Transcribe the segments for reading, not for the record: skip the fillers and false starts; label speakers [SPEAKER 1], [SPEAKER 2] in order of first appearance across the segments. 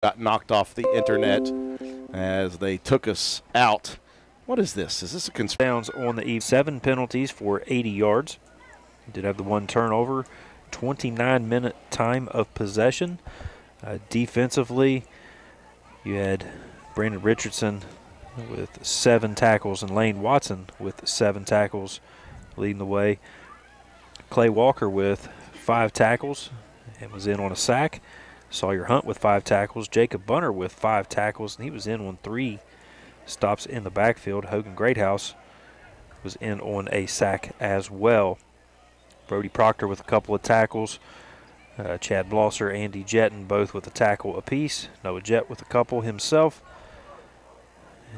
[SPEAKER 1] got knocked off the internet as they took us out. What is this? Is this a
[SPEAKER 2] Downs on the eve. 7 penalties for 80 yards. Did have the one turnover. 29-minute time of possession. Defensively, you had Brandon Richardson with 7 tackles and Lane Watson with 7 tackles leading the way. Clay Walker with 5 tackles and was in on a sack. Sawyer Hunt with 5 tackles. Jacob Bunner with 5 tackles, and he was in on 3 stops in the backfield. Hogan Greathouse was in on a sack as well. Brody Proctor with a couple of tackles. Chad Blosser, Andy Jetton both with a tackle apiece. Noah Jett with a couple himself.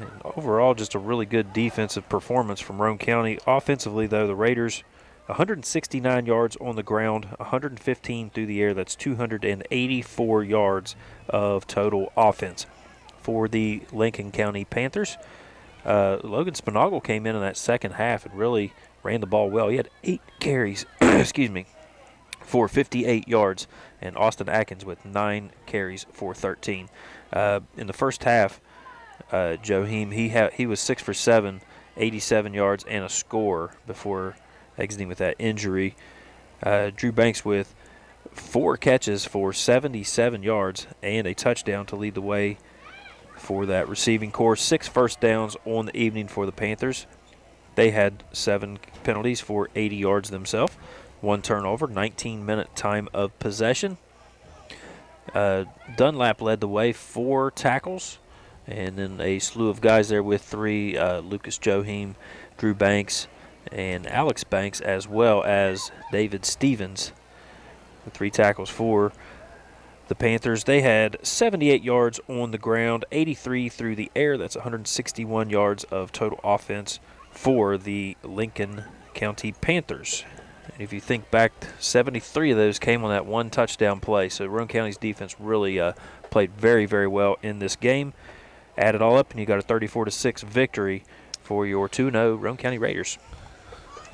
[SPEAKER 2] And overall, just a really good defensive performance from Roane County. Offensively, though, the Raiders 169 yards on the ground, 115 through the air. That's 284 yards of total offense. For the Lincoln County Panthers, Logan Spinagle came in that second half and really ran the ball well. He had 8 carries, for 58 yards, and Austin Atkins with 9 carries for 13. In the first half, Joheim, he was 6 for 7, 87 yards and a score before exiting with that injury. Drew Banks with 4 catches for 77 yards and a touchdown to lead the way for that receiving corps. 6 first downs on the evening for the Panthers. They had 7 penalties for 80 yards themselves. 1 turnover, 19-minute time of possession. Dunlap led the way, 4 tackles, and then a slew of guys there with 3, Lucas Joheim, Drew Banks, and Alex Banks, as well as David Stevens with 3 tackles for the Panthers. They had 78 yards on the ground, 83 through the air. That's 161 yards of total offense for the Lincoln County Panthers. And if you think back, 73 of those came on that 1 touchdown play. So Roane County's defense really played very, very well in this game. Add it all up, and you got a 34-6 victory for your 2-0 Roane County Raiders.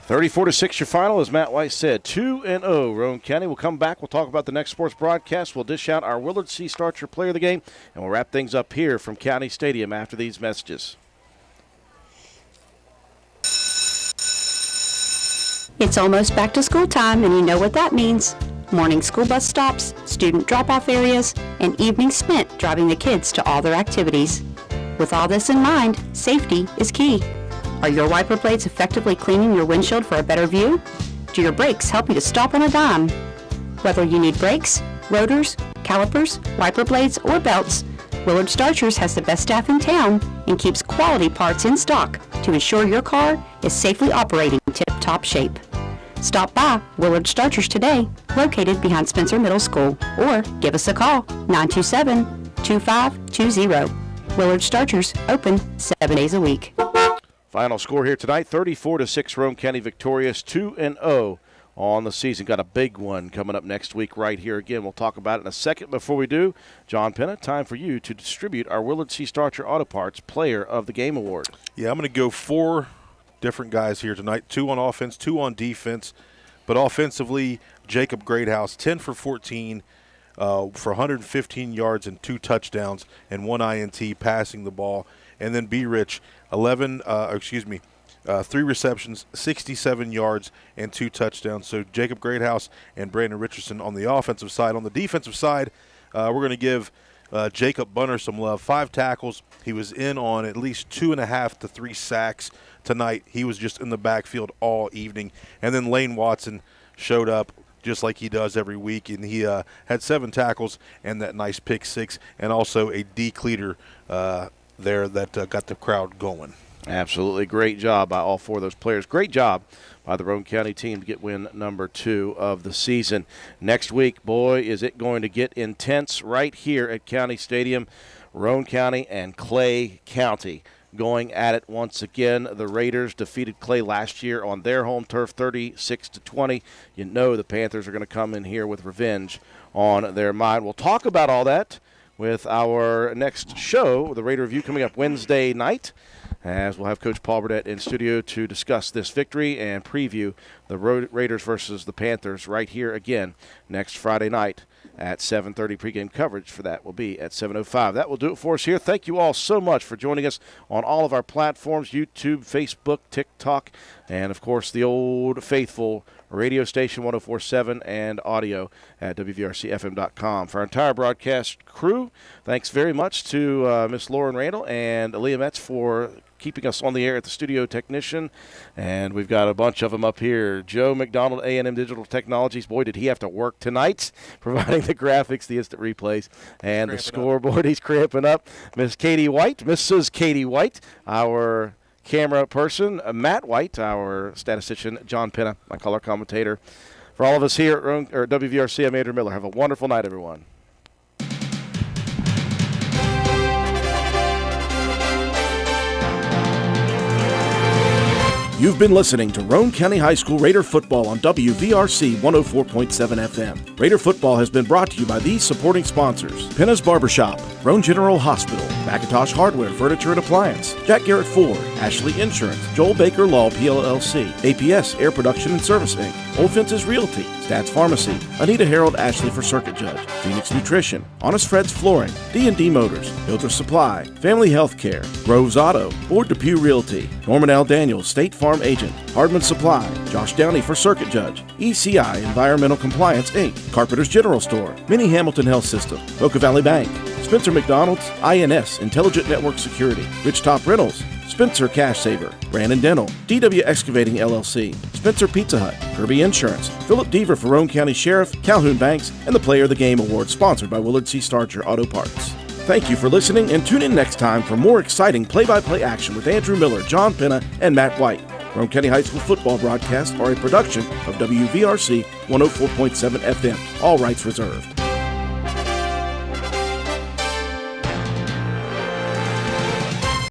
[SPEAKER 1] 34-6 your final, as Matt White said. 2-0 Roane County. We'll come back. We'll talk about the next sports broadcast. We'll dish out our Willard C. Starcher Player of the Game, and we'll wrap things up here from County Stadium after these messages.
[SPEAKER 3] It's almost back to school time, and you know what that means. Morning school bus stops, student drop-off areas, and evenings spent driving the kids to all their activities. With all this in mind, safety is key. Are your wiper blades effectively cleaning your windshield for a better view? Do your brakes help you to stop on a dime? Whether you need brakes, rotors, calipers, wiper blades, or belts, Willard Starchers has the best staff in town and keeps quality parts in stock to ensure your car is safely operating in tip-top shape. Stop by Willard Starchers today, located behind Spencer Middle School, or give us a call, 927-2520. Willard Starchers, open 7 days a week.
[SPEAKER 1] Final score here tonight, 34-6 Roane County victorious, 2-0 on the season. Got a big one coming up next week right here again. We'll talk about it in a second. Before we do, John Penna, time for you to distribute our Willard C. Starcher Auto Parts Player of the Game Award.
[SPEAKER 4] Yeah, I'm going to go 4 different guys here tonight, 2 on offense, 2 on defense. But offensively, Jacob Greathouse, 10 for 14 for 115 yards and 2 touchdowns and 1 INT passing the ball. And then B. Rich, 3 receptions, 67 yards, and 2 touchdowns. So Jacob Greathouse and Brandon Richardson on the offensive side. On the defensive side, we're going to give Jacob Bunner some love. 5 tackles. He was in on at least 2.5 to 3 sacks tonight. He was just in the backfield all evening. And then Lane Watson showed up just like he does every week, and he had 7 tackles and that nice pick 6, and also a decleater there that got the crowd going.
[SPEAKER 1] Absolutely. Great job by all 4 of those players. Great job by the Roane County team to get win number 2 of the season. Next week, boy, is it going to get intense right here at County Stadium. Roane County and Clay County going at it once again. The Raiders defeated Clay last year on their home turf, 36-20. You know the Panthers are going to come in here with revenge on their mind. We'll talk about all that with our next show, the Raider Review, coming up Wednesday night, as we'll have Coach Paul Burdett in studio to discuss this victory and preview the Raiders versus the Panthers right here again next Friday night at 7:30. Pregame coverage for that will be at 7:05. That will do it for us here. Thank you all so much for joining us on all of our platforms, YouTube, Facebook, TikTok, and, of course, the old faithful radio station 104.7 and audio at WVRCFM.com. For our entire broadcast crew, thanks very much to Miss Lauren Randall and Aaliyah Metz for keeping us on the air at the studio technician. And we've got a bunch of them up here. Joe McDonald, A&M Digital Technologies. Boy, did he have to work tonight, providing the graphics, the instant replays, and the scoreboard. He's cramping up. Miss Katie White, Mrs. Katie White, our camera person, Matt White, our statistician, John Penna, my color commentator. For all of us here at WVRC, I'm Andrew Miller. Have a wonderful night, everyone. You've been listening to Roane County High School Raider Football on WVRC 104.7 FM. Raider Football has been brought to you by these supporting sponsors: Penna's Barbershop, Roane General Hospital, McIntosh Hardware, Furniture and Appliance, Jack Garrett Ford, Ashley Insurance, Joel Baker Law PLLC, APS Air Production and Service Inc., Old Fences Realty, Stats Pharmacy, Anita Harold Ashley for Circuit Judge, Phoenix Nutrition, Honest Fred's Flooring, D&D Motors, Builder Supply, Family Healthcare, Groves Auto, Ford Depew Realty, Norman L. Daniels, State Farm Agent, Hardman Supply, Josh Downey for Circuit Judge, ECI Environmental Compliance Inc., Carpenter's General Store, Minnie Hamilton Health System, Boca Valley Bank, Spencer McDonald's, INS Intelligent Network Security, Ridgetop Rentals, Spencer Cash Saver, Brandon Dental, DW Excavating LLC, Spencer Pizza Hut, Kirby Insurance, Philip Deaver for Roane County Sheriff, Calhoun Banks, and the Player of the Game Award, sponsored by Willard C. Starcher Auto Parts. Thank you for listening, and tune in next time for more exciting play-by-play action with Andrew Miller, John Penna, and Matt White. Roane County High School football broadcasts are a production of WVRC 104.7 FM. All rights reserved.